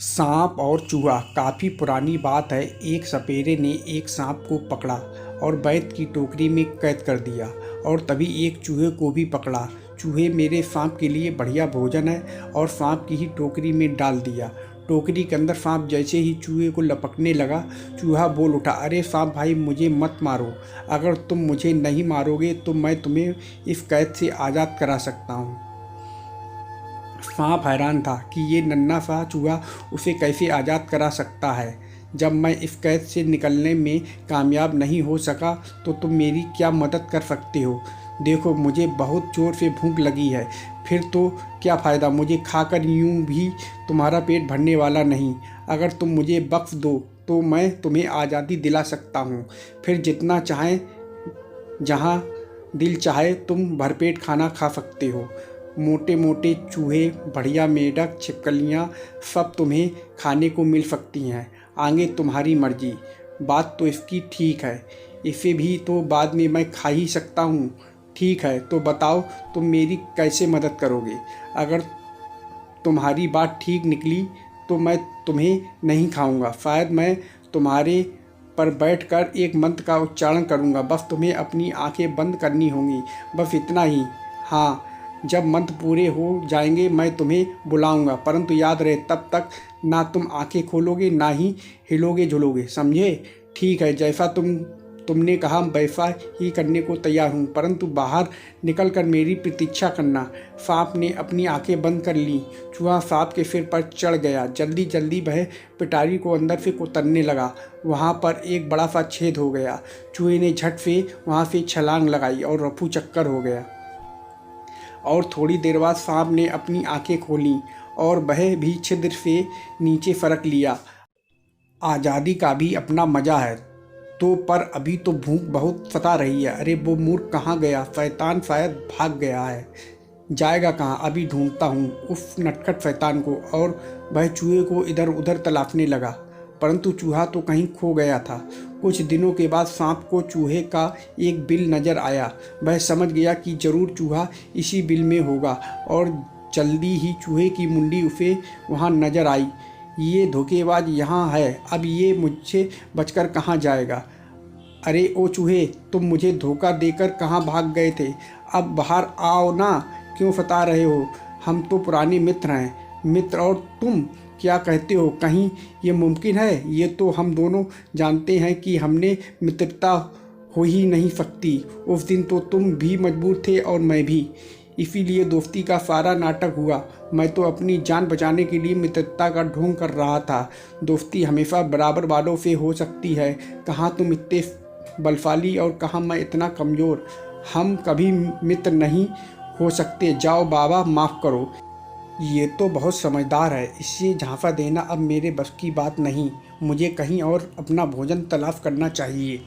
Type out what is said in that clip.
सांप और चूहा। काफ़ी पुरानी बात है। एक सपेरे ने एक सांप को पकड़ा और बैत की टोकरी में कैद कर दिया और तभी एक चूहे को भी पकड़ा। चूहे मेरे सांप के लिए बढ़िया भोजन है और सांप की ही टोकरी में डाल दिया। टोकरी के अंदर सांप जैसे ही चूहे को लपकने लगा, चूहा बोल उठा, अरे सांप भाई, मुझे मत मारो। अगर तुम मुझे नहीं मारोगे तो मैं तुम्हें इस कैद से आज़ाद करा सकता हूँ। सांप हैरान था कि ये नन्हा सा चूहा उसे कैसे आज़ाद करा सकता है। जब मैं इस कैद से निकलने में कामयाब नहीं हो सका तो तुम मेरी क्या मदद कर सकते हो? देखो, मुझे बहुत ज़ोर से भूख लगी है। फिर तो क्या फ़ायदा, मुझे खाकर यूं भी तुम्हारा पेट भरने वाला नहीं। अगर तुम मुझे बख्श दो तो मैं तुम्हें आज़ादी दिला सकता हूँ। फिर जितना चाहे, जहाँ दिल चाहे तुम भरपेट खाना खा सकते हो। मोटे मोटे चूहे, बढ़िया मेंढक, छिपकलियाँ सब तुम्हें खाने को मिल सकती हैं। आगे तुम्हारी मर्जी। बात तो इसकी ठीक है, इसे भी तो बाद में मैं खा ही सकता हूँ। ठीक है, तो बताओ तुम मेरी कैसे मदद करोगे? अगर तुम्हारी बात ठीक निकली तो मैं तुम्हें नहीं खाऊंगा। शायद मैं तुम्हारे पर बैठकर एक मंत्र का उच्चारण करूंगा। बस तुम्हें अपनी आंखें बंद करनी होंगी, बस इतना ही। हाँ, जब मंत्र पूरे हो जाएंगे मैं तुम्हें बुलाऊंगा, परंतु याद रहे तब तक ना तुम आंखें खोलोगे ना ही हिलोगे झुलोगे, समझे? ठीक है, जैसा तुमने कहा वैसा ही करने को तैयार हूँ, परंतु बाहर निकलकर मेरी प्रतीक्षा करना। सांप ने अपनी आंखें बंद कर लीं। चूहा सांप के सिर पर चढ़ गया। जल्दी जल्दी वह पिटारी को अंदर से कुतरने लगा। वहाँ पर एक बड़ा सा छेद हो गया। चूहे ने झट से वहाँ से छलांग लगाई और रफू चक्कर हो गया। और थोड़ी देर बाद सांप ने अपनी आंखें खोलीं और वह भी छिद्र से नीचे सरक लिया। आज़ादी का भी अपना मज़ा है तो, पर अभी तो भूख बहुत सता रही है। अरे वो मूर्ख कहाँ गया? शैतान शायद भाग गया है। जाएगा कहाँ? अभी ढूंढता हूँ उस नटखट शैतान को। और वह चूहे को इधर उधर तलाशने लगा, परंतु चूहा तो कहीं खो गया था। कुछ दिनों के बाद सांप को चूहे का एक बिल नज़र आया। वह समझ गया कि जरूर चूहा इसी बिल में होगा और जल्दी ही चूहे की मुंडी उसे वहाँ नज़र आई। ये धोखेबाज यहाँ है, अब ये मुझसे बचकर कहाँ जाएगा? अरे ओ चूहे, तुम मुझे धोखा देकर कहाँ भाग गए थे? अब बाहर आओ ना, क्यों सता रहे हो? हम तो पुराने मित्र हैं। मित्र और तुम क्या कहते हो? कहीं ये मुमकिन है? ये तो हम दोनों जानते हैं कि हमने मित्रता हो ही नहीं सकती। उस दिन तो तुम भी मजबूर थे और मैं भी, इसीलिए दोस्ती का सारा नाटक हुआ। मैं तो अपनी जान बचाने के लिए मित्रता का ढोंग कर रहा था। दोस्ती हमेशा बराबर वालों से हो सकती है। कहाँ तुम इतने बलशाली और कहाँ मैं इतना कमज़ोर। हम कभी मित्र नहीं हो सकते। जाओ बाबा, माफ़ करो। ये तो बहुत समझदार है, इसे झांसा देना अब मेरे बस की बात नहीं। मुझे कहीं और अपना भोजन तलाश करना चाहिए।